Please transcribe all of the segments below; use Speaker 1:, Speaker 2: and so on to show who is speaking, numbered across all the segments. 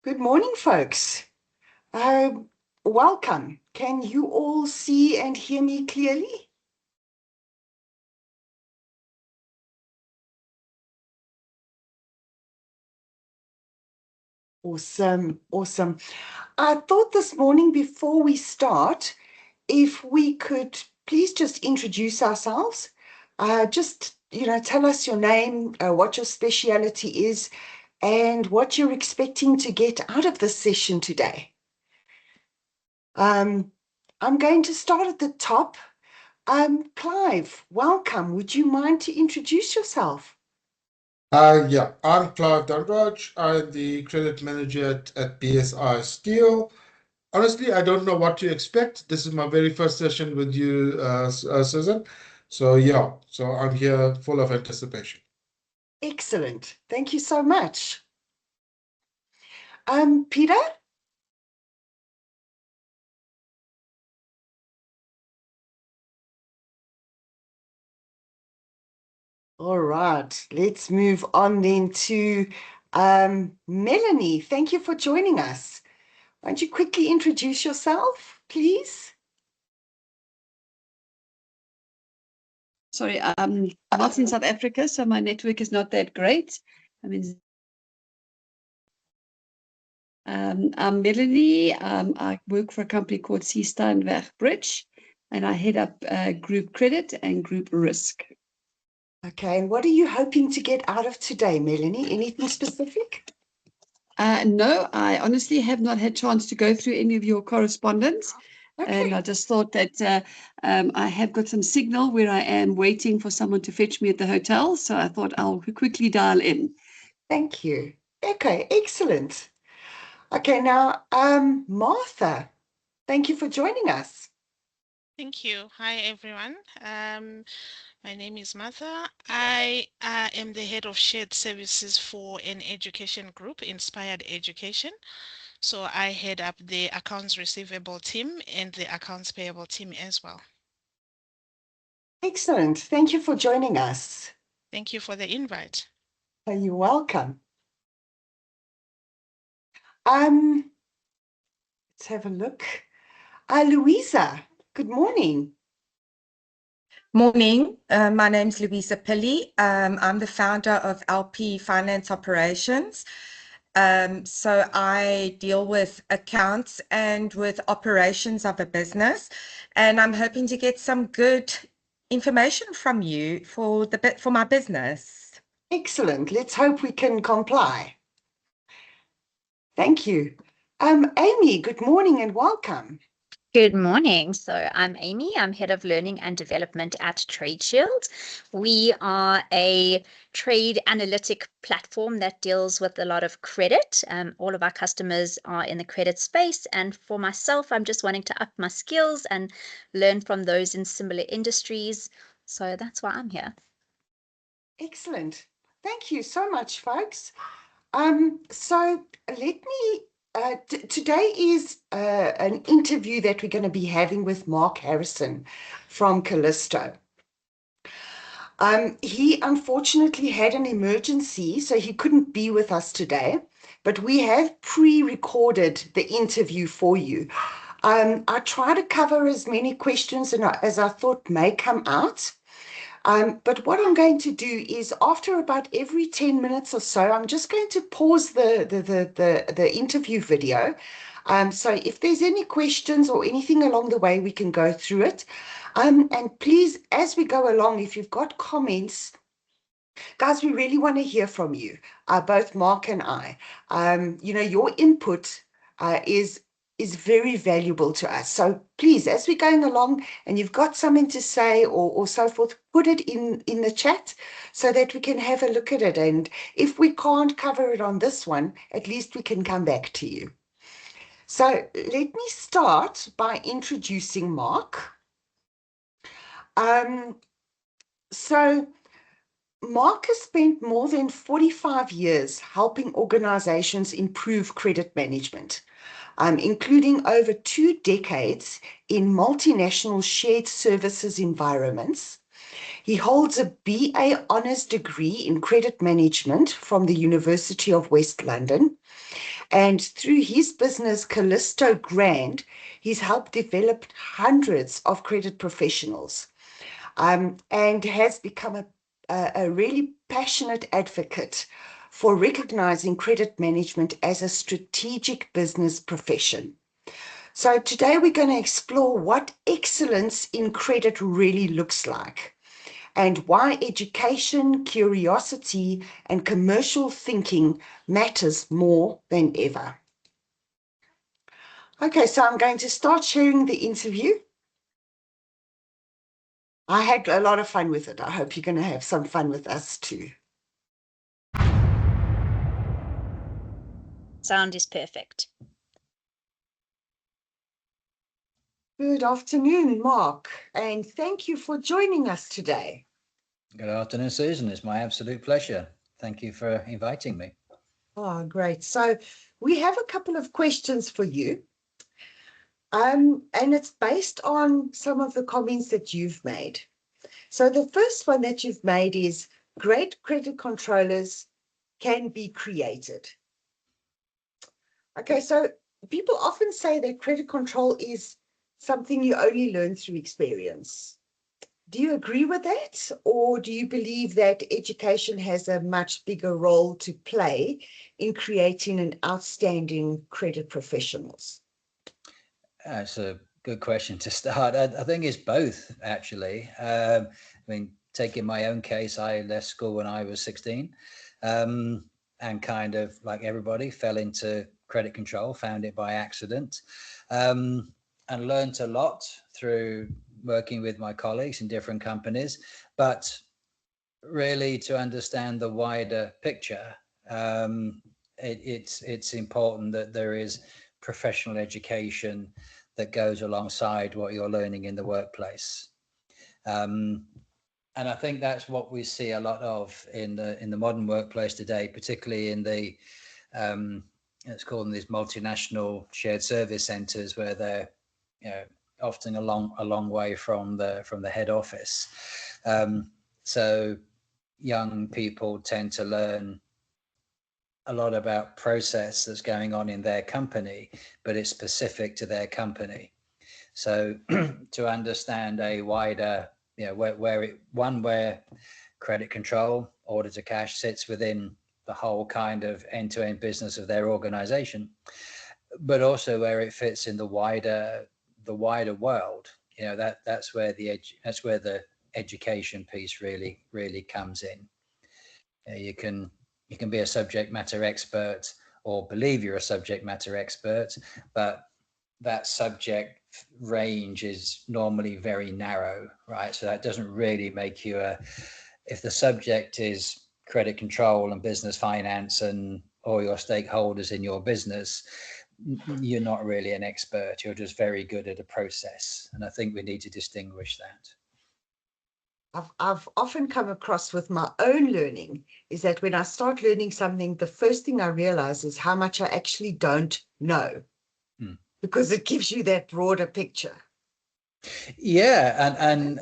Speaker 1: Good morning, folks. Uh, Welcome. Can you all see and hear me clearly? Awesome, awesome. I thought this morning before we start, if we could please just introduce ourselves. Tell us your name, what your speciality is, and what you're expecting to get out of this session today. I'm going to start at the top. Clive, welcome. Would you mind to introduce yourself?
Speaker 2: Yeah, I'm Clive Dunraj. I'm the credit manager at BSI Steel. Honestly, I don't know what to expect. This is my very first session with you, Susan. So I'm here full of anticipation.
Speaker 1: Excellent. Thank you so much. Peter? All right, let's move on then to Melanie. Thank you for joining us. Why don't you quickly introduce yourself, please?
Speaker 3: Sorry, I'm not in South Africa, so my network is not that great. I'm Melanie. I work for a company called Seesteinweg Bridge, and I head up group credit and group risk.
Speaker 1: Okay, and what are you hoping to get out of today, Melanie? Anything specific?
Speaker 3: No, I honestly have not had chance to go through any of your correspondence.
Speaker 1: Okay.
Speaker 3: And I just thought that I have got some signal where I am waiting for someone to fetch me at the hotel. So I thought I'll quickly dial in.
Speaker 1: Thank you. Okay, excellent. Okay, now, Martha, thank you for joining us.
Speaker 4: Thank you. Hi, everyone. My name is Martha. I am the head of shared services for an education group, Inspired Education. So I head up the accounts receivable team and the accounts payable team as well.
Speaker 1: Excellent. Thank you for joining us.
Speaker 4: Thank you for the invite.
Speaker 1: You're welcome. Let's have a look. Louisa, good morning.
Speaker 5: Morning, my name's Louisa Pilley. I'm the founder of LP Finance Operations. So I deal with accounts and with operations of a business, and I'm hoping to get some good information from you for my business.
Speaker 1: Excellent. Let's hope we can comply. Thank you. Amy, good morning and welcome.
Speaker 6: Good morning. So I'm Amy. I'm Head of Learning and Development at TradeShield. We are a trade analytic platform that deals with a lot of credit. All of our customers are in the credit space. And for myself, I'm just wanting to up my skills and learn from those in similar industries. So that's why I'm here.
Speaker 1: Excellent. Thank you so much, folks. So let me today is an interview that we're going to be having with Mark Harrison from Callisto. He unfortunately had an emergency, so he couldn't be with us today, but we have pre-recorded the interview for you. I try to cover as many questions as I thought may come out. But what I'm going to do is after about every 10 minutes or so, I'm just going to pause the interview video. So if there's any questions or anything along the way, we can go through it. And please, as we go along, if you've got comments, guys, we really want to hear from you, both Mark and I. Your input is very valuable to us. So please, as we're going along and you've got something to say or so forth, put it in the chat so that we can have a look at it. And if we can't cover it on this one, at least we can come back to you. So let me start by introducing Mark. So Mark has spent more than 45 years helping organizations improve credit management, including over 2 decades in multinational shared services environments. He holds a BA Honours degree in credit management from the University of West London And through his business, Callisto Grand, he's helped develop hundreds of credit professionals, and has become a really passionate advocate for recognizing credit management as a strategic business profession. So today we're going to explore what excellence in credit really looks like, and why education, curiosity, and commercial thinking matters more than ever. Okay, so I'm going to start sharing the interview. I had a lot of fun with it. I hope you're going to have some fun with us too.
Speaker 6: Sound is perfect.
Speaker 1: Good afternoon, Mark, and thank you for joining us today.
Speaker 7: Good afternoon, Susan. It's my absolute pleasure. Thank you for inviting me.
Speaker 1: Oh, great. So we have a couple of questions for you. And it's based on some of the comments that you've made. So the first one that you've made is great credit controllers can be created. Okay, so people often say that credit control is something you only learn through experience. Do you agree with that? Or do you believe that education has a much bigger role to play in creating an outstanding credit professionals?
Speaker 7: That's a good question to start. I think it's both, actually. I mean, taking my own case, I left school when I was 16, and kind of like everybody fell into credit control, found it by accident, and learned a lot through working with my colleagues in different companies. But really, to understand the wider picture, it's important that there is professional education that goes alongside what you're learning in the workplace. And I think that's what we see a lot of in the modern workplace today, particularly in the let's call them these multinational shared service centers, where they're often a long way from the head office. So young people tend to learn a lot about process that's going on in their company, but it's specific to their company. So to understand a wider, where credit control, order to cash sits within the whole kind of end-to-end business of their organization, but also where it fits in the wider world. That's where the education piece really comes in. You can be a subject matter expert or believe you're a subject matter expert, but that subject range is normally very narrow, right? So that doesn't really make you if the subject is credit control and business finance and all your stakeholders in your business, you're not really an expert. You're just very good at a process. And I think we need to distinguish that.
Speaker 1: I've often come across with my own learning is that when I start learning something, the first thing I realize is how much I actually don't know, because it gives you that broader picture.
Speaker 7: Yeah,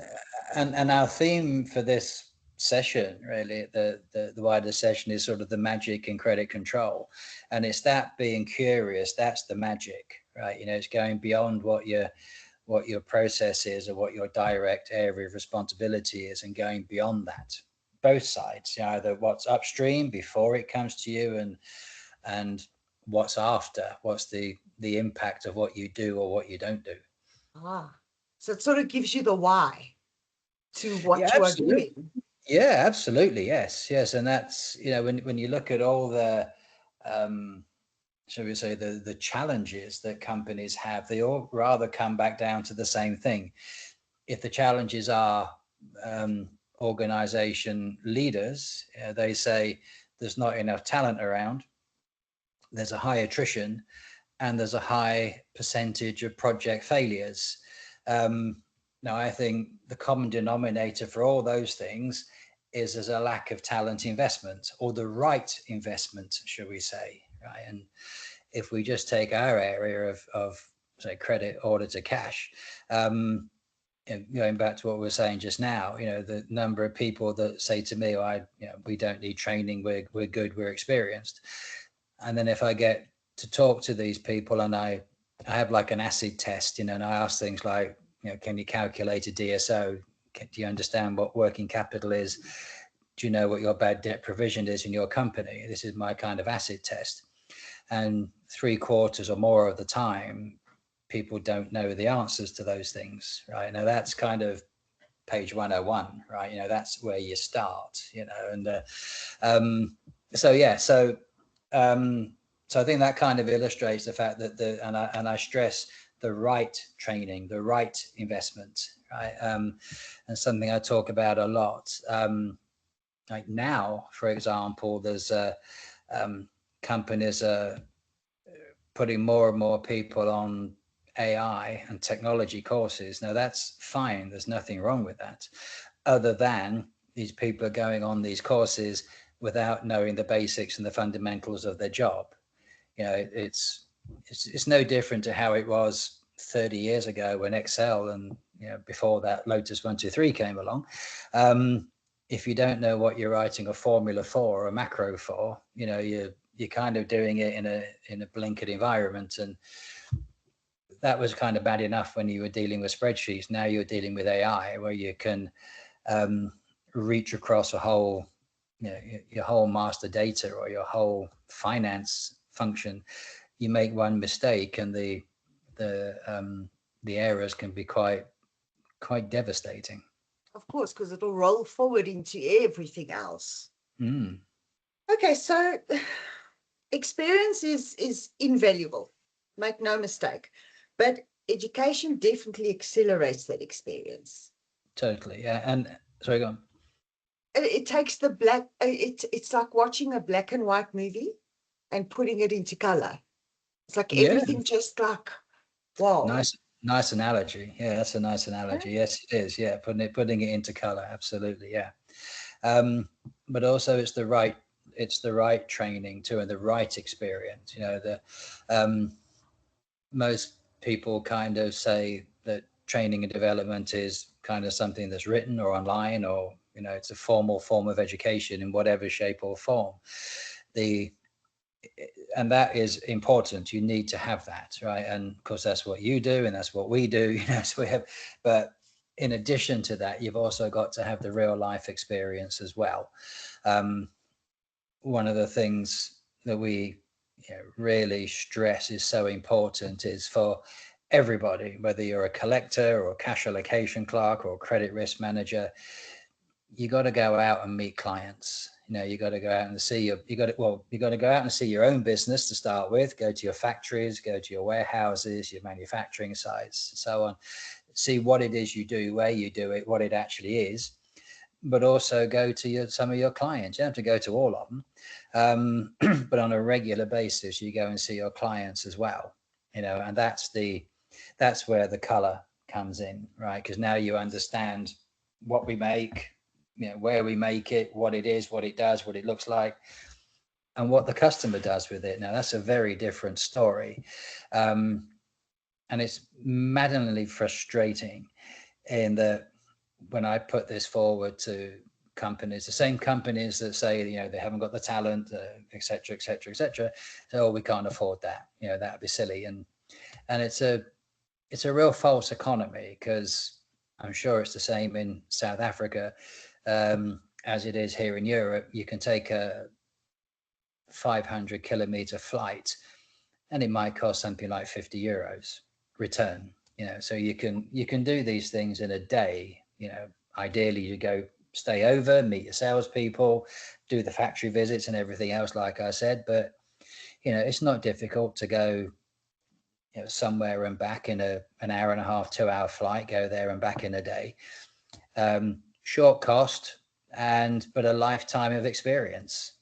Speaker 7: and our theme for this session, really, the wider session, is sort of the magic in credit control, and it's that being curious, that's the magic, right? It's going beyond what your process is or what your direct area of responsibility is, and going beyond that, both sides, either what's upstream before it comes to you and what's after, what's the impact of what you do or what you don't do.
Speaker 1: So it sort of gives you the why to what you are doing.
Speaker 7: Yeah, absolutely. Yes. And that's, when you look at all the shall we say, the challenges that companies have, they all rather come back down to the same thing. If the challenges are organization leaders, they say there's not enough talent around, there's a high attrition, and there's a high percentage of project failures. Now, I think the common denominator for all those things is there's a lack of talent investment, or the right investment, shall we say, right? And if we just take our area of say credit, order to cash, going back to what we were saying just now, the number of people that say to me, we don't need training, we're good, we're experienced. And then if I get talk to these people, and I have like an acid test, and I ask things like, can you calculate a DSO? Do you understand what working capital is? Do you know what your bad debt provision is in your company? This is my kind of acid test. And 3/4 or more of the time, people don't know the answers to those things, right? Now that's kind of page 101, right? That's where you start, and so I think that kind of illustrates the fact that and I stress the right training, the right investment, right? And something I talk about a lot. Like now, for example, there's companies are putting more and more people on AI and technology courses. Now that's fine. There's nothing wrong with that, other than these people are going on these courses without knowing the basics and the fundamentals of their job. It's no different to how it was 30 years ago when Excel and before that Lotus 1-2-3 came along. If you don't know what you're writing a formula for or a macro for, you're kind of doing it in a blinkered environment, and that was kind of bad enough when you were dealing with spreadsheets. Now you're dealing with AI, where you can reach across a whole, your whole master data or your whole finance function. You make one mistake, and the errors can be quite devastating.
Speaker 1: Of course, because it'll roll forward into everything else.
Speaker 7: Mm.
Speaker 1: Okay, so experience is invaluable, make no mistake, but education definitely accelerates that experience.
Speaker 7: Totally, yeah. And sorry, go on.
Speaker 1: It takes the black, it's like watching a black and white movie and putting it into color. It's like everything just like, wow.
Speaker 7: Nice analogy. Yeah, that's a nice analogy. Yes, it is. Yeah, putting it into color. Absolutely. Yeah. But also it's the right training too, and the right experience. Most people kind of say that training and development is kind of something that's written or online, or it's a formal form of education in whatever shape or form. And that is important. You need to have that, right? And of course, that's what you do, and that's what we do. So we have, but in addition to that, you've also got to have the real life experience as well. One of the things that we really stress is so important is for everybody, whether you're a collector or a cash allocation clerk or a credit risk manager, you got to go out and meet clients. You got to go out and see you got to go out and see your own business to start with, go to your factories, go to your warehouses, your manufacturing sites, and so on, see what it is you do, where you do it, what it actually is, but also go to some of your clients. You don't have to go to all of them, but on a regular basis, you go and see your clients as well, and that's where the color comes in, right? Because now you understand what we make, where we make it, what it is, what it does, what it looks like, and what the customer does with it. Now that's a very different story. And it's maddeningly frustrating in that when I put this forward to companies, the same companies that say, they haven't got the talent, et cetera, et cetera, et cetera. So, oh, we can't afford that. That'd be silly. And it's a real false economy, because I'm sure it's the same in South Africa. As it is here in Europe. You can take a 500 kilometer flight and it might cost something like 50 euros return, so you can do these things in a day. Ideally you go stay over, meet your salespeople, do the factory visits and everything else, like I said, but it's not difficult to go somewhere and back in an hour and a half, 2 hour flight, go there and back in a day. Short cost, but a lifetime of experience.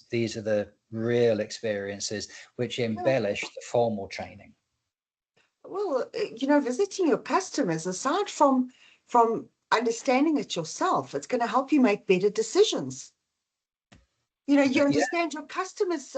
Speaker 7: These are the real experiences which embellish the formal training.
Speaker 1: Well, visiting your customers, aside from understanding it yourself, it's going to help you make better decisions. You understand your customers'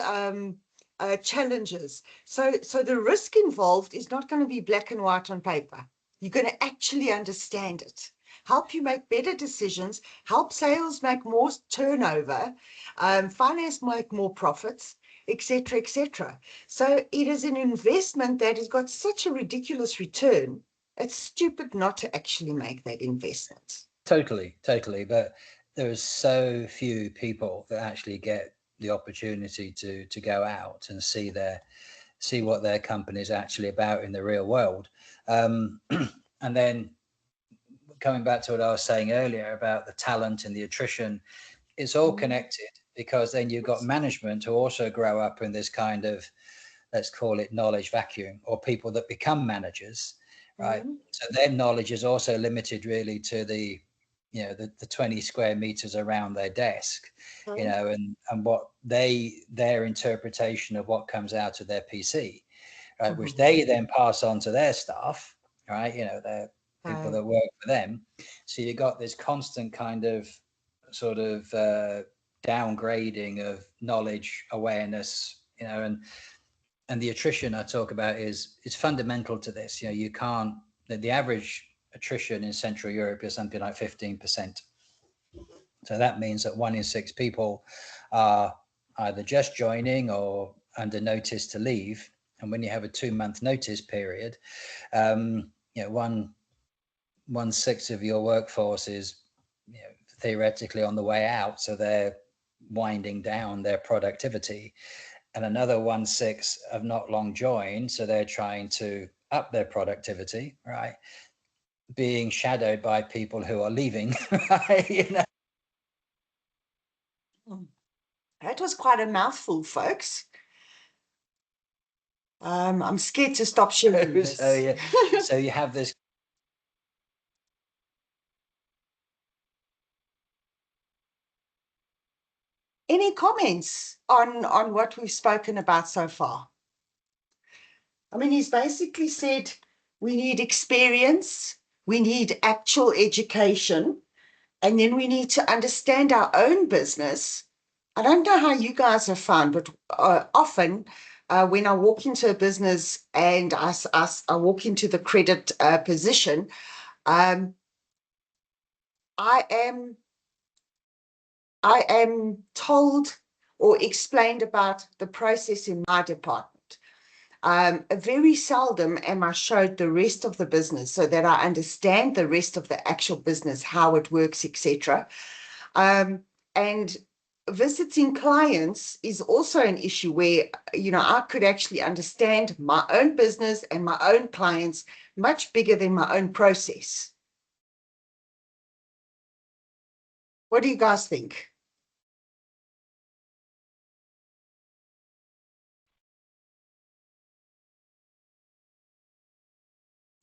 Speaker 1: challenges. So the risk involved is not going to be black and white on paper. You're going to actually understand it, help you make better decisions, help sales make more turnover, finance make more profits. etc., etc. So it is an investment that has got such a ridiculous return. It's stupid not to actually make that investment.
Speaker 7: Totally. But there are so few people that actually get the opportunity to go out and see what their company is actually about in the real world. And then coming back to what I was saying earlier about the talent and the attrition, it's all connected, because then you've got management who also grow up in this kind of, let's call it knowledge vacuum, or people that become managers, right? So their knowledge is also limited really to the 20 square meters around their desk, and what their interpretation of what comes out of their PC, right, which they then pass on to their staff, right? They're people that work for them. So you got this constant kind of sort of downgrading of knowledge, awareness, and the attrition I talk about is fundamental to this. You can't, the average attrition in Central Europe is something like 15%. So that means that 1 in 6 people are either just joining or under notice to leave. And when you have a 2-month notice period, 1/6 of your workforce is theoretically on the way out, so they're winding down their productivity, and another 1/6 have not long joined, so they're trying to up their productivity, right, being shadowed by people who are leaving. Right?
Speaker 1: That was quite a mouthful, folks. I'm scared to stop sharing this.
Speaker 7: So you have this.
Speaker 1: Any comments on what we've spoken about so far? I mean, he's basically said we need experience, we need actual education, and then we need to understand our own business. I don't know how you guys have found, but often when I walk into a business and I walk into the credit position, I am told or explained about the process in my department. Very seldom am I showed the rest of the business so that I understand the rest of the actual business, how it works, etc. And visiting clients is also an issue where, I could actually understand my own business and my own clients much bigger than my own process. What do you guys think?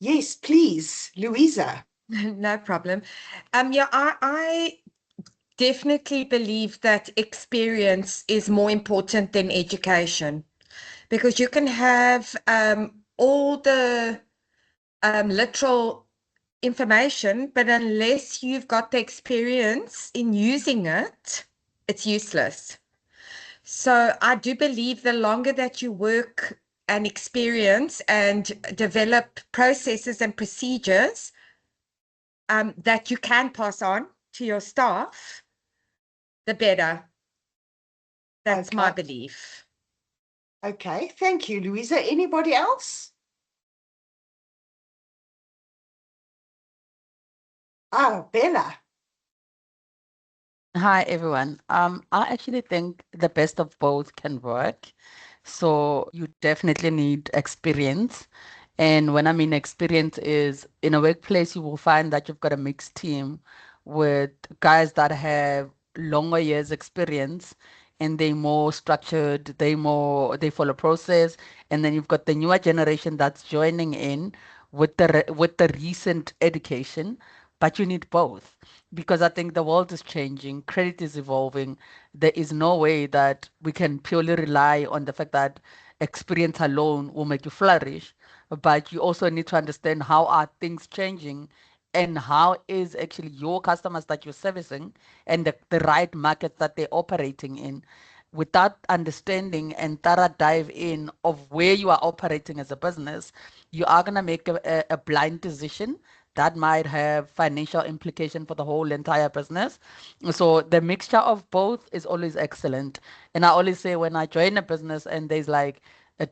Speaker 1: Yes, please, Louisa.
Speaker 5: No problem. I definitely believe that experience is more important than education, because you can have all the literal information, but unless you've got the experience in using it, it's useless. So I do believe the longer that you work and experience and develop processes and procedures that you can pass on to your staff, the better. That's my belief.
Speaker 1: Okay, thank you, Louisa. Anybody else? Bella.
Speaker 8: Hi, everyone. I actually think the best of both can work. So you definitely need experience. And when I mean experience is in a workplace, you will find that you've got a mixed team with guys that have longer years experience and they're more structured, they follow process. And then you've got the newer generation that's joining in with the recent education, but you need both because I think the world is changing, credit is evolving. There is no way that we can purely rely on the fact that experience alone will make you flourish, but you also need to understand how are things changing and how is actually your customers that you're servicing and the right markets that they're operating in. Without understanding and thorough dive in of where you are operating as a business, you are going to make a blind decision that might have financial implication for the whole entire business. So the mixture of both is always excellent. And I always say when I join a business and there's like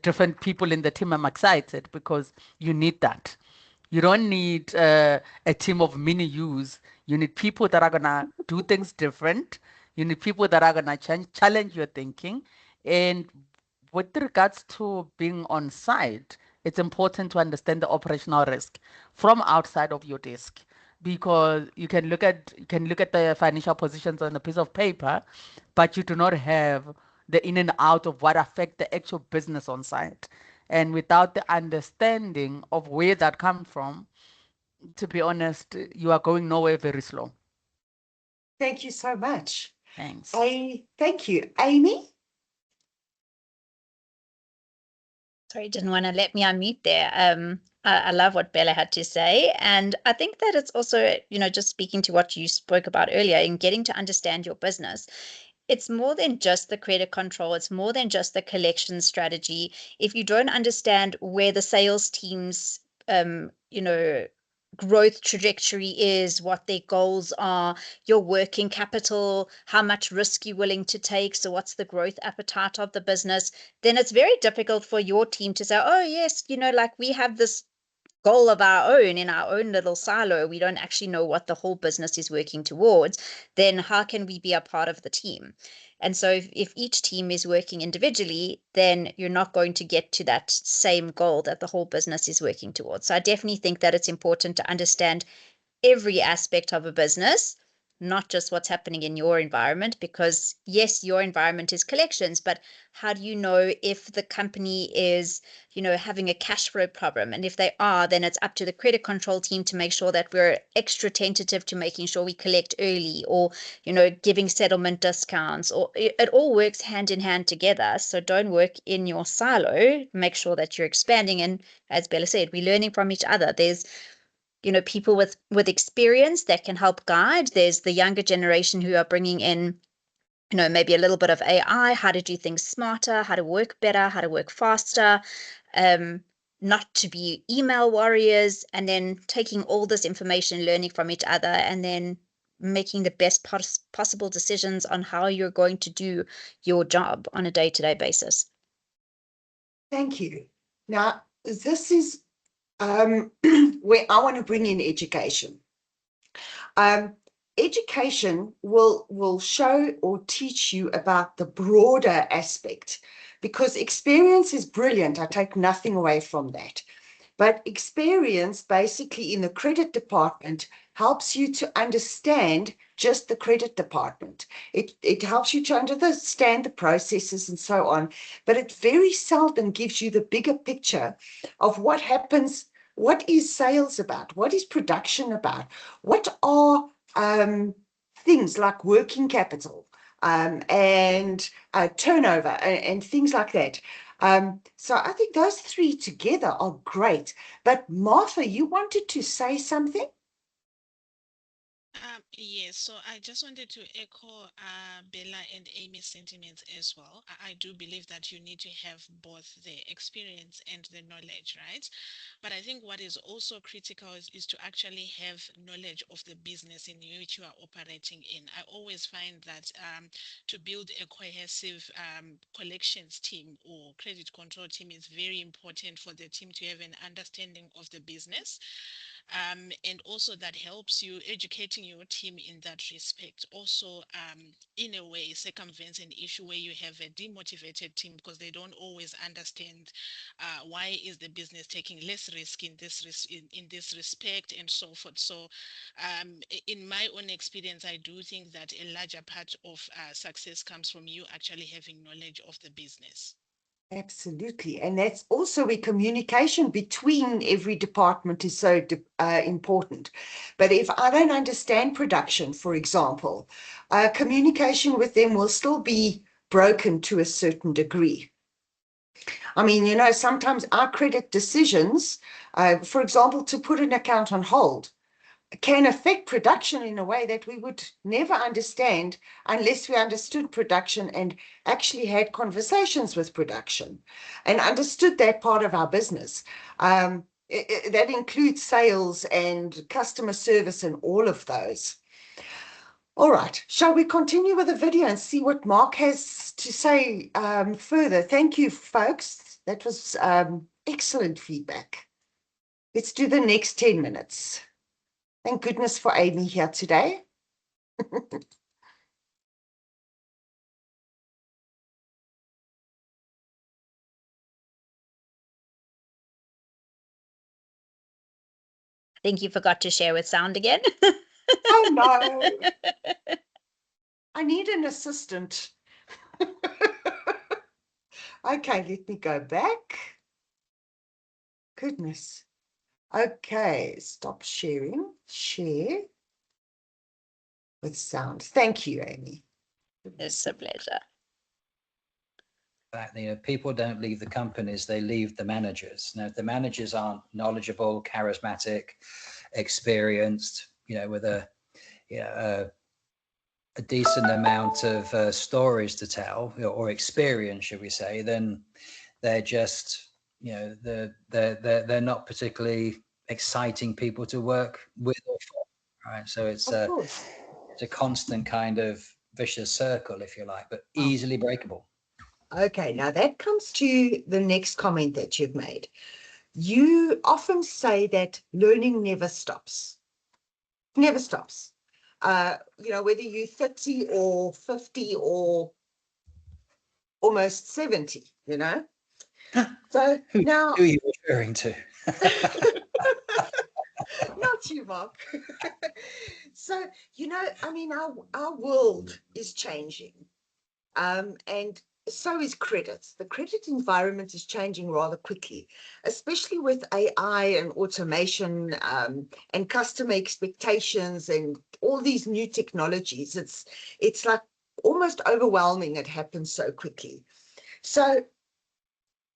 Speaker 8: different people in the team, I'm excited because you need that. You don't need a team of mini yous. You need people that are gonna do things different. You need people that are gonna challenge your thinking. And with regards to being on site, it's important to understand the operational risk from outside of your desk, because you can look at the financial positions on a piece of paper, but you do not have the in and out of what affect the actual business on site. And without the understanding of where that comes from, to be honest, you are going nowhere very slow.
Speaker 1: Thank you so much.
Speaker 8: Thanks.
Speaker 1: Thank you. Amy?
Speaker 6: Sorry, didn't want to let me unmute there. I love what Bella had to say. And I think that it's also, just speaking to what you spoke about earlier in getting to understand your business. It's more than just the credit control. It's more than just the collection strategy. If you don't understand where the sales teams, growth trajectory is, what their goals are, your working capital, how much risk you're willing to take, so what's the growth appetite of the business, then it's very difficult for your team to say, oh yes, like we have this goal of our own in our own little silo. We don't actually know what the whole business is working towards. Then how can we be a part of the team? And so if each team is working individually, then you're not going to get to that same goal that the whole business is working towards. So I definitely think that it's important to understand every aspect of a business, not just what's happening in your environment, because yes, your environment is collections, but how do you know if the company is, having a cash flow problem? And if they are, then it's up to the credit control team to make sure that we're extra tentative to making sure we collect early, or, giving settlement discounts, or it all works hand in hand together. So don't work in your silo, make sure that you're expanding. And as Bella said, we're learning from each other. There's people with experience that can help guide. There's the younger generation who are bringing in, maybe a little bit of AI, how to do things smarter, how to work better, how to work faster, not to be email warriors, and then taking all this information, learning from each other, and then making the best possible decisions on how you're going to do your job on a day-to-day basis.
Speaker 1: Thank you. Now, this is where I want to bring in education. Education will show or teach you about the broader aspect, because experience is brilliant. I take nothing away from that. But experience basically in the credit department helps you to understand just the credit department. It helps you to understand the processes and so on, but it very seldom gives you the bigger picture of what happens. What is sales about? What is production about? What are things like working capital and turnover and things like that? So I think those three together are great. But Martha, you wanted to say something?
Speaker 4: Yes, so I just wanted to echo Bella and Amy's sentiments as well. I do believe that you need to have both the experience and the knowledge, right? But I think what is also critical is to actually have knowledge of the business in which you are operating in. I always find that to build a cohesive collections team or credit control team is very important for the team to have an understanding of the business. And also that helps you educating your team in that respect. Also, in a way, circumvents an issue where you have a demotivated team because they don't always understand why is the business taking less risk in this respect and so forth. So, in my own experience, I do think that a larger part of success comes from you actually having knowledge of the business.
Speaker 1: Absolutely. And that's also where communication between every department is so important. But if I don't understand production, for example, communication with them will still be broken to a certain degree. I mean, sometimes our credit decisions, for example, to put an account on hold, can affect production in a way that we would never understand unless we understood production and actually had conversations with production and understood that part of our business. That includes sales and customer service and all of those. All right, shall we continue with the video and see what Mark has to say further? Thank you, folks. That was excellent feedback. Let's do the next 10 minutes. Thank goodness for Amy here today.
Speaker 6: I think you forgot to share with sound again.
Speaker 1: Oh no. I need an assistant. Okay, let me go back. Goodness. Okay, stop sharing. Share with sound. Thank you, Amy.
Speaker 6: It's a pleasure.
Speaker 7: That, you know, people don't leave the companies, they leave the managers. Now, if the managers aren't knowledgeable, charismatic, experienced, you know, with a decent amount of stories to tell, or experience, should we say, then they're just, you know, they're not particularly exciting people to work with or for, right? So it's a constant kind of vicious circle, if you like, but easily breakable.
Speaker 1: Okay, now that comes to the next comment that you've made. You often say that learning never stops. Never stops. You know, whether you're 30 or 50 or almost 70, you know. So
Speaker 7: who are you referring to?
Speaker 1: Not you, Mark. So, you know, I mean, our world is changing. And so is credit. The credit environment is changing rather quickly, especially with AI and automation and customer expectations and all these new technologies. It's like almost overwhelming. It happens so quickly. So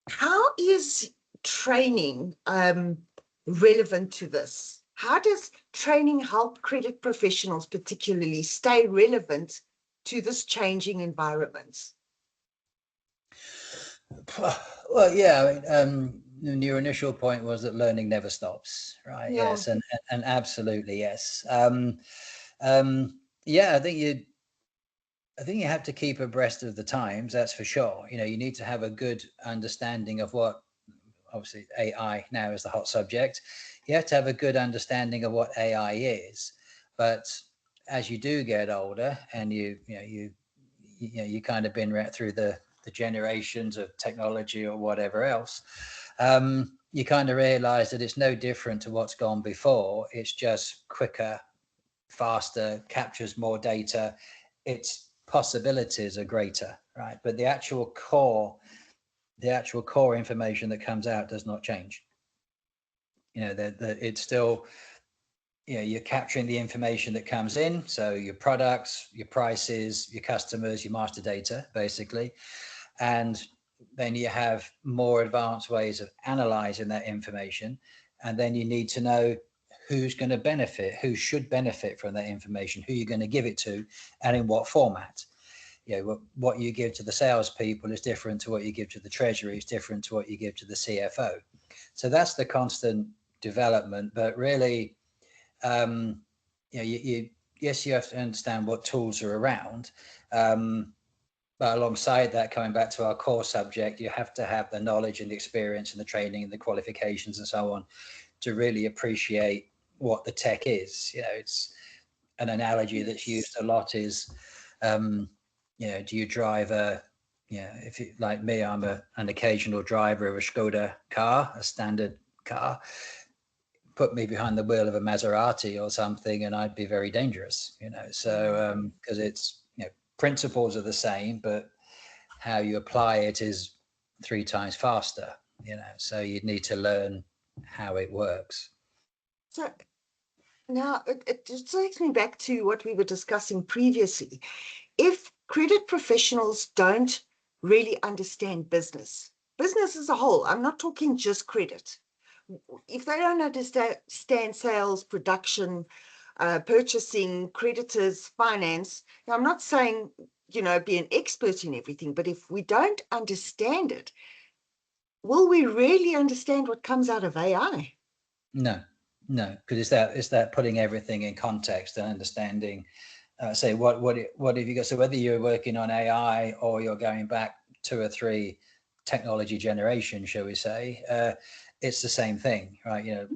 Speaker 1: how is training relevant to this? How does training help credit professionals particularly stay relevant to this changing environment?
Speaker 7: Well, yeah, I mean, your initial point was that learning never stops, right?
Speaker 1: Yeah.
Speaker 7: Yes, and absolutely yes. Yeah, I think you have to keep abreast of the times, that's for sure. You know, you need to have a good understanding of what, obviously AI now is the hot subject. You have to have a good understanding of what AI is, but as you do get older and you kind of been right through the generations of technology or whatever else, you kind of realize that it's no different to what's gone before. It's just quicker, faster, captures more data. Its possibilities are greater, right? But the actual core information that comes out does not change. You know, it's still, you know, you're capturing the information that comes in. So your products, your prices, your customers, your master data, basically. And then you have more advanced ways of analyzing that information. And then you need to know who's going to benefit, who should benefit from that information, who you're going to give it to, and in what format. You know, what you give to the salespeople is different to what you give to the treasury, is different to what you give to the CFO. So that's the constant development. But really, you know, yes, you have to understand what tools are around. But alongside that, coming back to our core subject, you have to have the knowledge and the experience and the training and the qualifications and so on to really appreciate what the tech is. You know, it's an analogy that's used a lot is, you know, do you drive if you, like me, I'm an occasional driver of a Skoda car, a standard car. Put me behind the wheel of a Maserati or something, and I'd be very dangerous, you know. So because it's, you know, principles are the same, but how you apply it is 3 times faster, you know. So you'd need to learn how it works.
Speaker 1: So now it just takes me back to what we were discussing previously. If credit professionals don't really understand business as a whole, I'm not talking just credit. If they don't understand sales, production, purchasing, creditors, finance, now I'm not saying, you know, be an expert in everything, but if we don't understand it, will we really understand what comes out of AI?
Speaker 7: No, because it's that putting everything in context and understanding. Say what have you got? So whether you're working on AI or you're going back 2 or 3 technology generation, shall we say, it's the same thing, right? You know,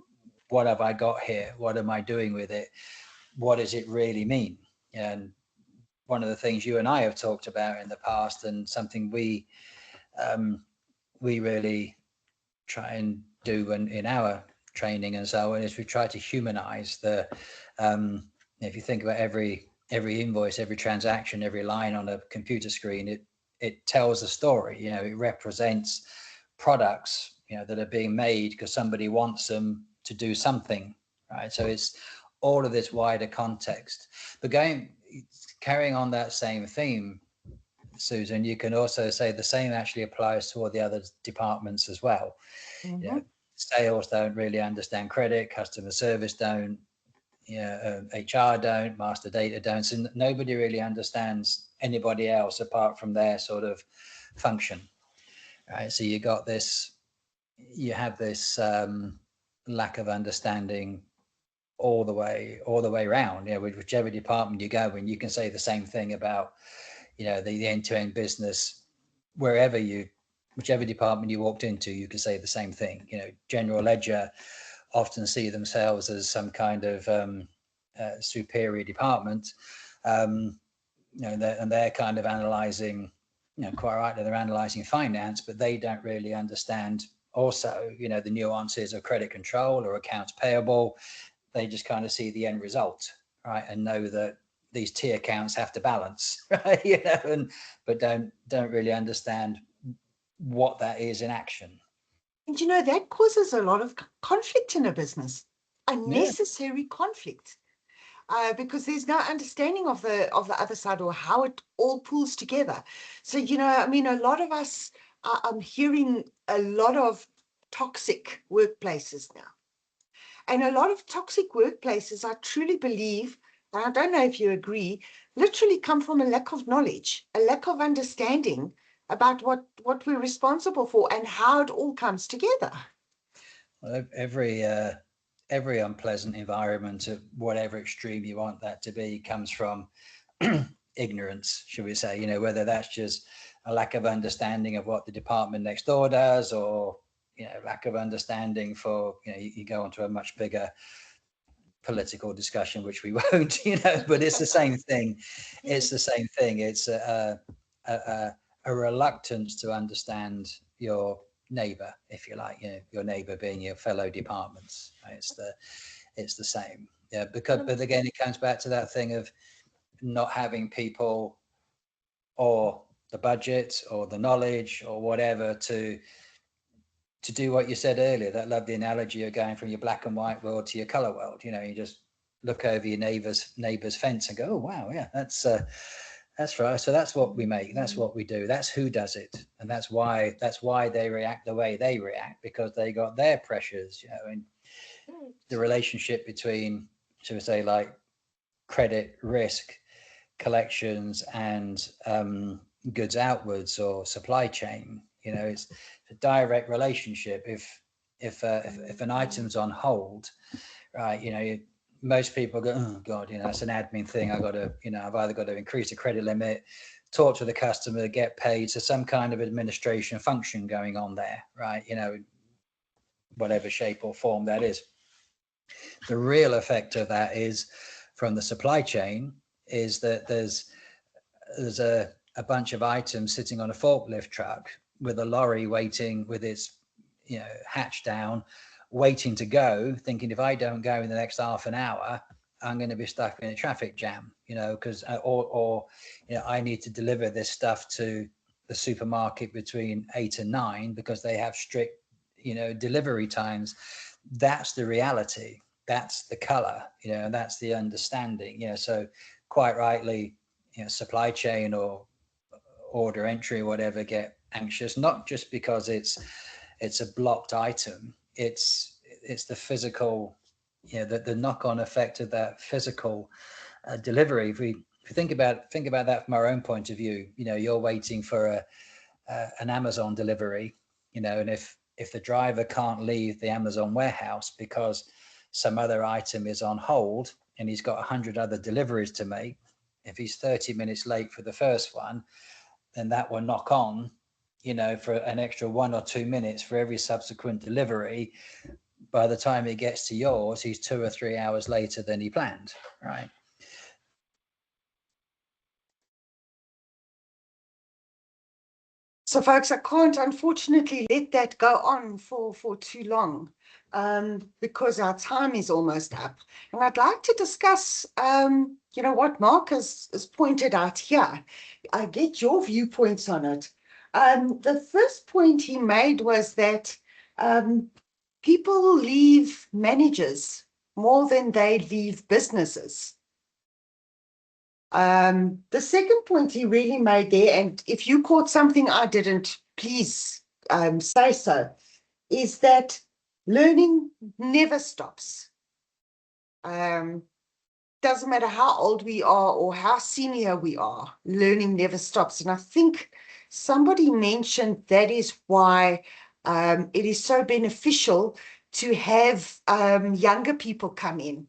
Speaker 7: what have I got here? What am I doing with it? What does it really mean? And one of the things you and I have talked about in the past, and something we really try and do in our training and so on, is we try to humanize the if you think about every invoice, every transaction, every line on a computer screen, it tells a story. You know, it represents products, you know, that are being made because somebody wants them to do something, right? So it's all of this wider context. But carrying on that same theme, Susan, you can also say the same actually applies to all the other departments as well.
Speaker 1: Mhm.
Speaker 7: You know, sales don't really understand credit, customer service don't, HR don't, master data don't. So nobody really understands anybody else apart from their sort of function, right? So you have this lack of understanding all the way around. You know, whichever department you go in, you can say the same thing about, you know, the end-to-end business. Whichever department you walked into, you could say the same thing. You know, general ledger often see themselves as some kind of superior department, you know, and they're kind of analyzing, you know, quite rightly, they're analyzing finance, but they don't really understand also, you know, the nuances of credit control or accounts payable. They just kind of see the end result, right, and know that these T accounts have to balance, right? You know, but don't really understand what that is in action.
Speaker 1: And you know, that causes a lot of conflict in a business, unnecessary conflict, because there's no understanding of the other side or how it all pulls together. So, you know, I mean, a lot of us, I'm hearing a lot of toxic workplaces now. And a lot of toxic workplaces, I truly believe, and I don't know if you agree, literally come from a lack of knowledge, a lack of understanding about what we're responsible for and how it all comes together.
Speaker 7: Well, every unpleasant environment, at whatever extreme you want that to be, comes from ignorance, should we say? You know, whether that's just a lack of understanding of what the department next door does, or, you know, lack of understanding for, you know, you go into a much bigger political discussion, which we won't, you know, but it's the same thing. It's the same thing. It's a reluctance to understand your neighbor, if you like, you know, your neighbor being your fellow departments. Right? It's the same. Yeah, but again, it comes back to that thing of not having people or the budget or the knowledge or whatever to do what you said earlier. That lovely analogy of going from your black and white world to your color world. You know, you just look over your neighbor's fence and go, oh wow, yeah, that's right. So that's what we make. That's what we do. That's who does it, and that's why they react the way they react, because they got their pressures. You know, and the relationship between, should we say, like credit risk, collections, and goods outwards or supply chain. You know, it's a direct relationship. If an item's on hold, right, you know, most people go, oh God, you know, it's an admin thing. I've either got to increase the credit limit, talk to the customer, get paid. So some kind of administration function going on there, right? You know, whatever shape or form that is. The real effect of that is, from the supply chain, is that there's a bunch of items sitting on a forklift truck with a lorry waiting with its, you know, hatch down, waiting to go, thinking if I don't go in the next half an hour, I'm going to be stuck in a traffic jam, you know, because or you know, I need to deliver this stuff to the supermarket between 8 and 9 because they have strict, you know, delivery times. That's the reality. That's the color, you know, and that's the understanding, you know. So quite rightly, you know, supply chain or order entry or whatever get anxious, not just because it's a blocked item. It's the physical, you know, the knock-on effect of that physical delivery. If we think about that from our own point of view, you know, you're waiting for an Amazon delivery, you know, and if If the driver can't leave the Amazon warehouse because some other item is on hold and he's got 100 other deliveries to make, if he's 30 minutes late for the first one, then that will knock on, you know, for an extra 1 or 2 minutes for every subsequent delivery. By the time it gets to yours, he's 2 or 3 hours later than he planned, right?
Speaker 1: So, folks, I can't unfortunately let that go on for too long because our time is almost up. And I'd like to discuss, you know, what Mark has pointed out here. I get your viewpoints on it. The first point he made was that people leave managers more than they leave businesses. The second point he really made there, and if you caught something I didn't, please say so, is that learning never stops. Doesn't matter how old we are or how senior we are, learning never stops. And I think somebody mentioned that is why it is so beneficial to have younger people come in,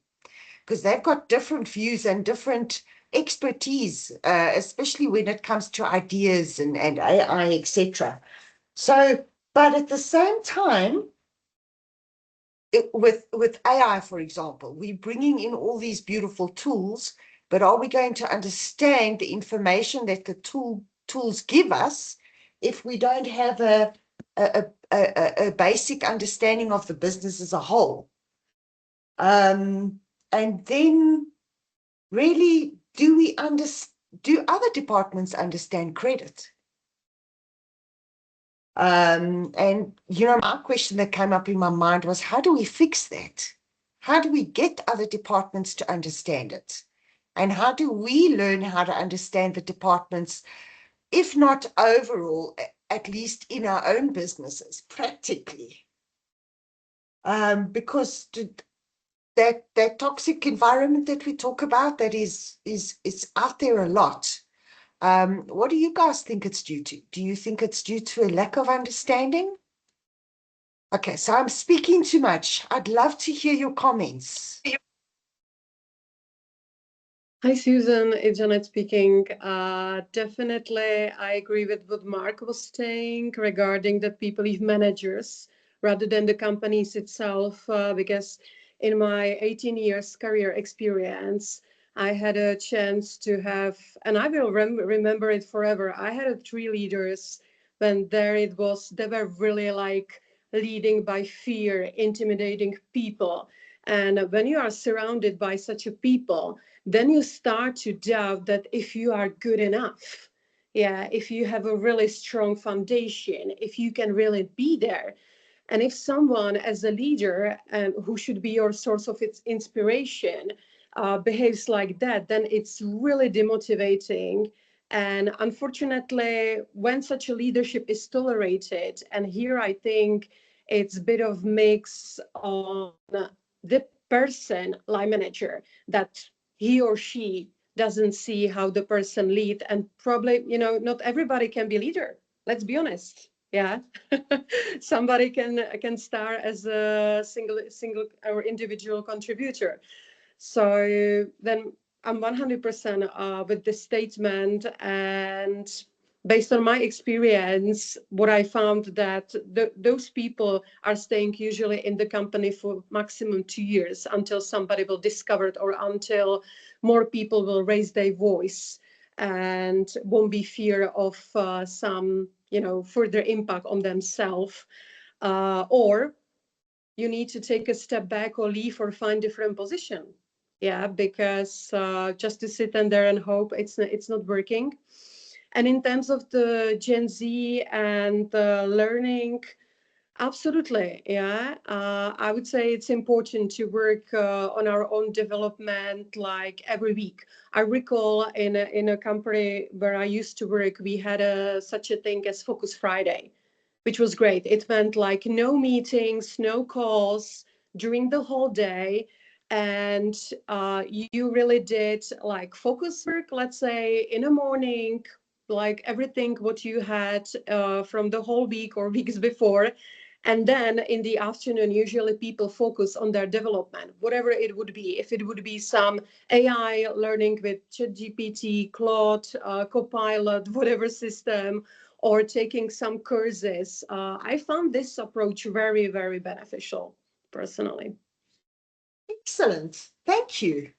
Speaker 1: because they've got different views and different expertise, especially when it comes to ideas and AI, etc. So, but at the same time, with AI, for example, we're bringing in all these beautiful tools, but are we going to understand the information that the tools give us if we don't have a basic understanding of the business as a whole? And then really, do other departments understand credit? And, you know, my question that came up in my mind was, how do we fix that? How do we get other departments to understand it? And how do we learn how to understand the departments, if not overall, at least in our own businesses, practically? Because that toxic environment that we talk about, that is out there a lot. What do you guys think it's due to? Do you think it's due to a lack of understanding? Okay, so I'm speaking too much. I'd love to hear your comments.
Speaker 9: Hi, Susan. It's Janet speaking. Definitely, I agree with what Mark was saying regarding that people leave managers rather than the companies itself, because in my 18 years career experience, I had a chance to have, and I will remember it forever. I had 3 leaders when they were really like leading by fear, intimidating people. And when you are surrounded by such a people, then you start to doubt that if you are good enough, if you have a really strong foundation, if you can really be there. And if someone as a leader who should be your source of its inspiration behaves like that, then it's really demotivating. And unfortunately, when such a leadership is tolerated, and here I think it's a bit of mix on the person, line manager, that he or she doesn't see how the person lead, and probably, you know, not everybody can be leader. Let's be honest. Yeah, somebody can start as a single or individual contributor. So then I'm 100% with this statement, and based on my experience, what I found that those people are staying usually in the company for maximum 2 years until somebody will discover it, or until more people will raise their voice and won't be fear of some, you know, further impact on themselves, or you need to take a step back or leave or find different position. Yeah, because just to sit in there and hope, it's not working. And in terms of the Gen Z and the learning, absolutely, yeah. I would say it's important to work on our own development, like every week. I recall in a company where I used to work, we had such a thing as Focus Friday, which was great. It meant like no meetings, no calls during the whole day. And you really did like focus work, let's say in the morning, like everything what you had from the whole week or weeks before. And then in the afternoon, usually people focus on their development, whatever it would be. If it would be some AI learning with ChatGPT, Claude, Copilot, whatever system, or taking some courses. I found this approach very, very beneficial personally.
Speaker 1: Excellent. Thank you.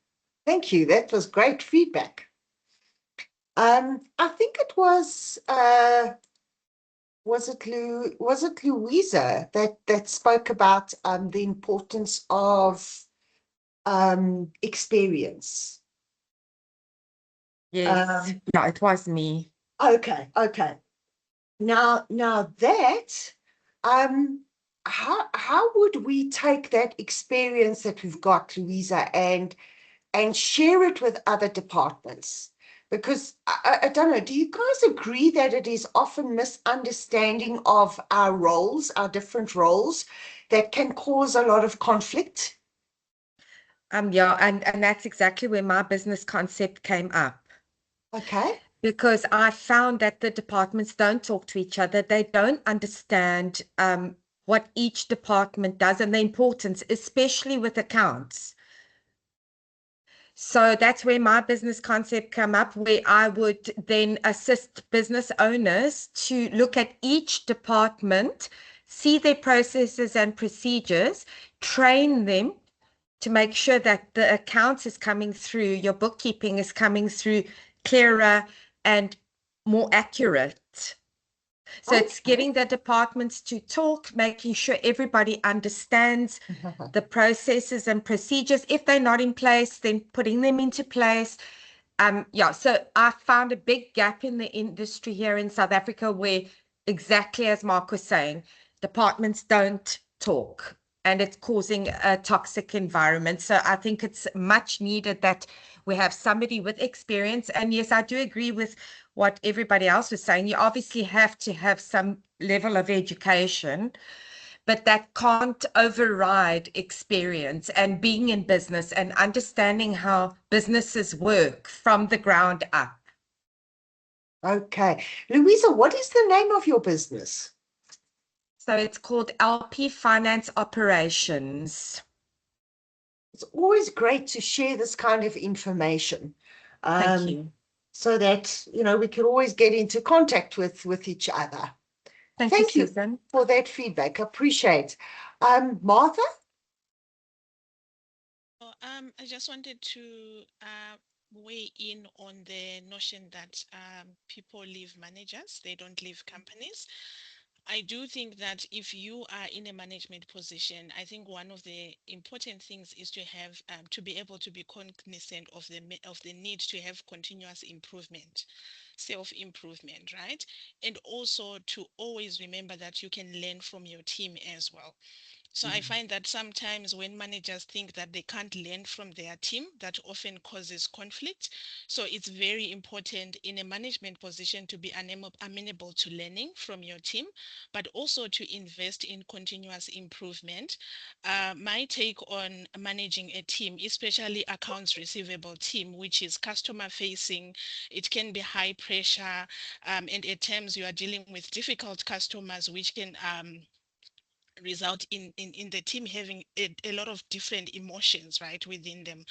Speaker 1: Thank you. That was great feedback. I think it was it Louisa that spoke about the importance of experience.
Speaker 5: Yes, yeah, it was me.
Speaker 1: Okay. Now that how would we take that experience that we've got, Louisa, and share it with other departments? Because I don't know, do you guys agree that it is often misunderstanding of our roles, our different roles, that can cause a lot of conflict?
Speaker 5: Yeah, and that's exactly where my business concept came up.
Speaker 1: Okay.
Speaker 5: Because I found that the departments don't talk to each other. They don't understand what each department does and the importance, especially with accounts. So that's where my business concept came up, where I would then assist business owners to look at each department, see their processes and procedures, train them to make sure that the accounts is coming through, your bookkeeping is coming through clearer and more accurate. So it's getting the departments to talk, making sure everybody understands the processes and procedures. If they're not in place, then putting them into place. Yeah, so I found a big gap in the industry here in South Africa where, exactly as Mark was saying, departments don't talk and it's causing a toxic environment. So I think it's much needed that we have somebody with experience. And yes, I do agree with what everybody else was saying. You obviously have to have some level of education, but that can't override experience and being in business and understanding how businesses work from the ground up.
Speaker 1: Okay. Louisa, what is the name of your business?
Speaker 5: So it's called LP Finance Operations.
Speaker 1: It's always great to share this kind of information.
Speaker 5: Thank you.
Speaker 1: So that, we can always get into contact with each other.
Speaker 5: Thank you, Susan,
Speaker 1: for that feedback. Appreciate. Martha?
Speaker 4: I just wanted to weigh in on the notion that people leave managers, they don't leave companies. I do think that if you are in a management position, I think one of the important things is to have to be able to be cognizant of the need to have continuous improvement, self-improvement, right? And also to always remember that you can learn from your team as well. So I find that sometimes when managers think that they can't learn from their team, that often causes conflict. So it's very important in a management position to be amenable to learning from your team, but also to invest in continuous improvement. My take on managing a team, especially accounts receivable team, which is customer facing, it can be high pressure, and at times you are dealing with difficult customers, which can result in the team having a lot of different emotions right within them.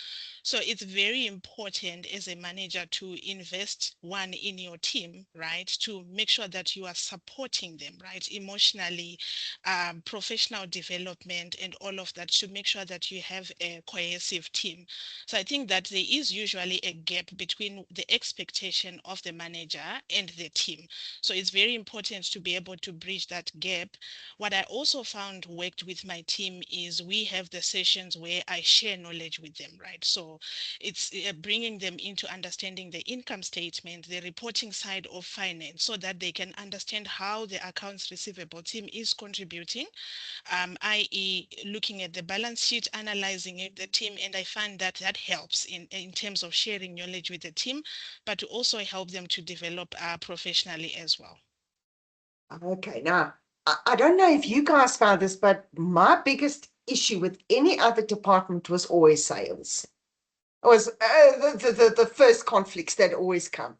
Speaker 4: So it's very important as a manager to invest in your team, right, to make sure that you are supporting them, right, emotionally, professional development and all of that, to make sure that you have a cohesive team. So I think that there is usually a gap between the expectation of the manager and the team. So it's very important to be able to bridge that gap. What I also found worked with my team is we have the sessions where I share knowledge with them, right? So it's bringing them into understanding the income statement, the reporting side of finance, so that they can understand how the accounts receivable team is contributing, i.e. looking at the balance sheet, analyzing it, the team, and I find that helps in terms of sharing knowledge with the team, but to also help them to develop professionally as well.
Speaker 1: Okay, now, I don't know if you guys found this, but my biggest issue with any other department was always sales. It was the first conflicts that always come.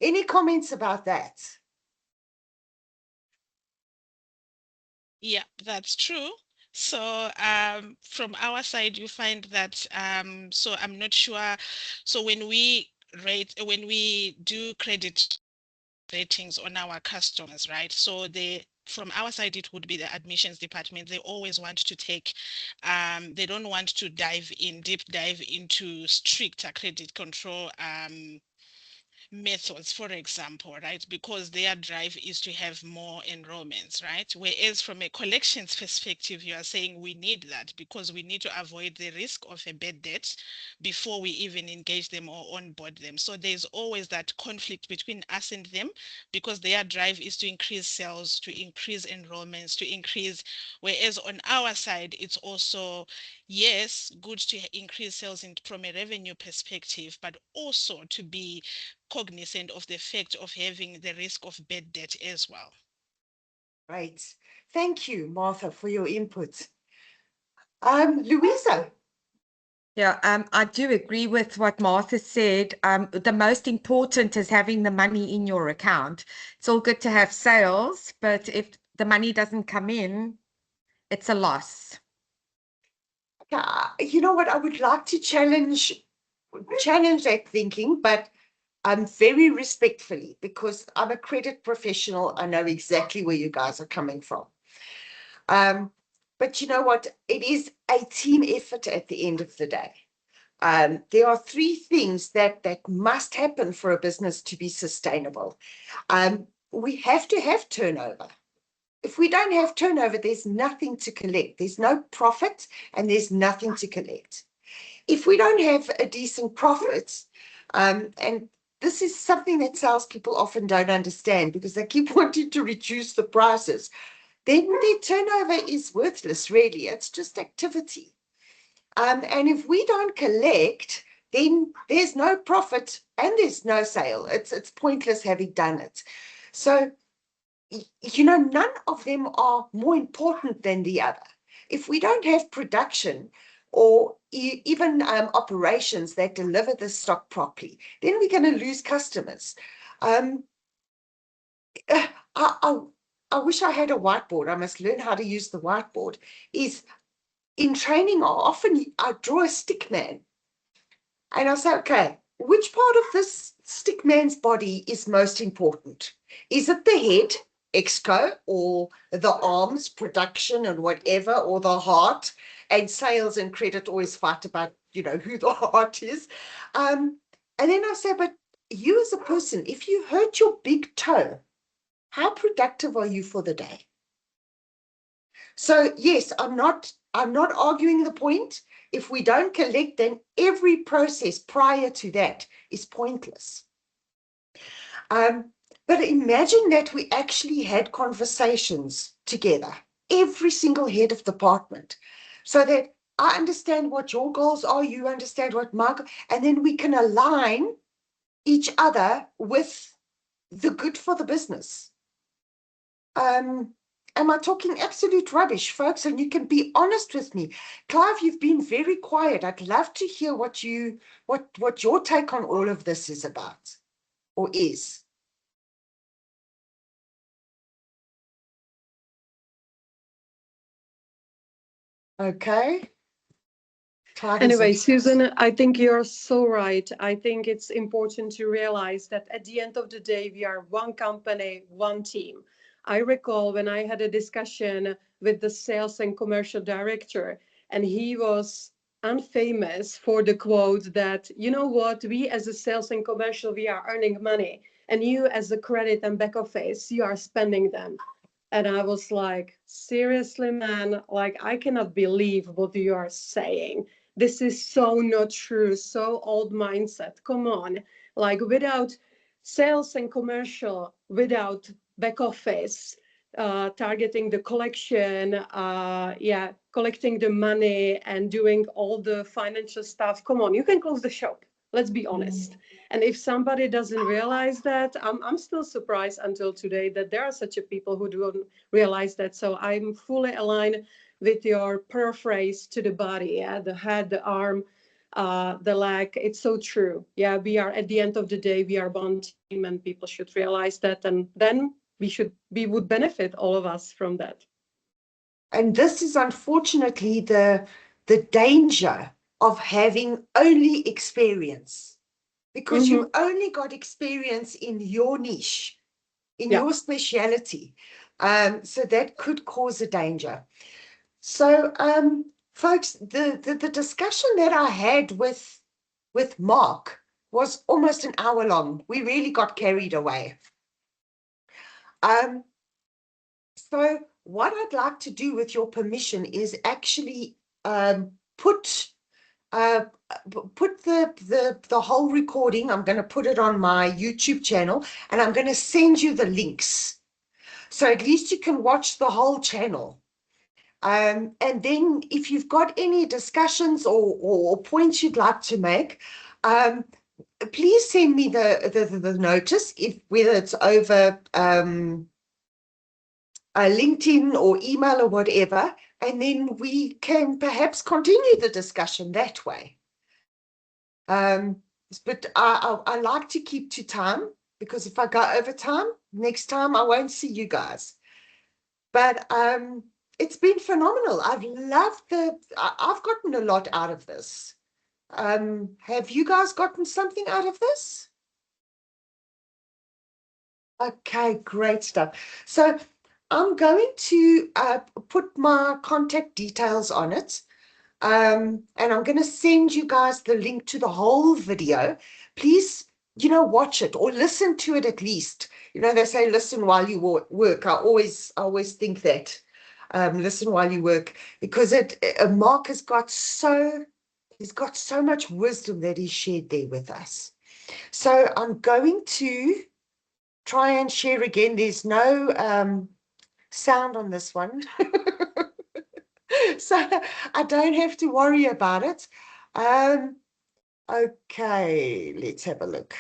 Speaker 1: Any comments about that?
Speaker 4: Yeah, that's true. So from our side, you find that so I'm not sure. So when we do credit ratings on our customers, right? So from our side, it would be the admissions department. They always want to take, they don't want to deep dive into stricter credit control methods, for example, right? Because their drive is to have more enrollments, right? Whereas from a collections perspective, you are saying we need that because we need to avoid the risk of a bad debt before we even engage them or onboard them. So there's always that conflict between us and them because their drive is to increase sales, to increase enrollments, to increase, whereas on our side, it's also, yes, good to increase sales from a revenue perspective, but also to be cognizant of the fact of having the risk of bad debt as well.
Speaker 1: Right. Thank you, Martha, for your input. Louisa.
Speaker 5: Yeah, I do agree with what Martha said. The most important is having the money in your account. It's all good to have sales, but if the money doesn't come in, it's a loss.
Speaker 1: You know what? I would like to challenge that thinking, but very respectfully, because I'm a credit professional. I know exactly where you guys are coming from. But you know what? It is a team effort at the end of the day. There are three things that must happen for a business to be sustainable. We have to have turnover. If we don't have turnover, there's nothing to collect. There's no profit and there's nothing to collect. If we don't have a decent profit, and this is something that salespeople often don't understand because they keep wanting to reduce the prices, then their turnover is worthless, really. It's just activity. And if we don't collect, then there's no profit and there's no sale. It's pointless having done it. So, you know, none of them are more important than the other. If we don't have production or even operations that deliver the stock properly, then we're going to lose customers. I wish I had a whiteboard. I must learn how to use the whiteboard. In training, often I draw a stick man. And I say, okay, which part of this stick man's body is most important? Is it the head, exco, or the arms, production and whatever, or the heart? And sales and credit always fight about, you know, who the heart is. And then I say, but you as a person, if you hurt your big toe, how productive are you for the day? So yes, I'm not arguing the point. If we don't collect, then every process prior to that is pointless. But imagine that we actually had conversations together, every single head of department, so that I understand what your goals are, you understand what my goals, and then we can align each other with the good for the business. Am I talking absolute rubbish, folks? And you can be honest with me. Clive, you've been very quiet. I'd love to hear what your take on all of this is about or is. Okay. Clive
Speaker 9: Anyway, Susan, I think you're so right. I think it's important to realize that at the end of the day, we are one company, one team. I recall when I had a discussion with the sales and commercial director, and he was unfamous for the quote that, you know what, we as a sales and commercial, we are earning money, and you as a credit and back office, you are spending them. And I was like, seriously, man, like I cannot believe what you are saying. This is so not true, so old mindset. Come on. Like without sales and commercial, without back office, targeting the collection, collecting the money and doing all the financial stuff. Come on, you can close the shop. Let's be honest. And if somebody doesn't realize that, I'm still surprised until today that there are such a people who don't realize that. So I'm fully aligned with your paraphrase to the body, yeah, the head, the arm, the leg. It's so true. Yeah, we are at the end of the day, we are one team, and people should realize that, and then we would benefit all of us from that.
Speaker 1: And this is unfortunately the danger of having only experience, because you've only got experience in your niche, in
Speaker 9: Yeah.
Speaker 1: your speciality. So that could cause a danger. So, folks, the discussion that I had with Mark was almost an hour long. We really got carried away. So what I'd like to do, with your permission, is actually put the whole recording. I'm going to put it on my YouTube channel, and I'm going to send you the links, so at least you can watch the whole channel. And then if you've got any discussions or points you'd like to make, please send me the notice, whether it's over LinkedIn or email or whatever, and then we can perhaps continue the discussion that way. But I like to keep to time, because if I go over time, next time I won't see you guys. But it's been phenomenal. I've gotten a lot out of this. Have you guys gotten something out of this? Okay, great stuff. So I'm going to put my contact details on it. And I'm going to send you guys the link to the whole video. Please, watch it or listen to it at least. They say listen while you work. I always think that. Listen while you work, because Mark has got so much wisdom that he shared there with us. So I'm going to try and share again. There's no sound on this one. So I don't have to worry about it. Okay, let's have a look.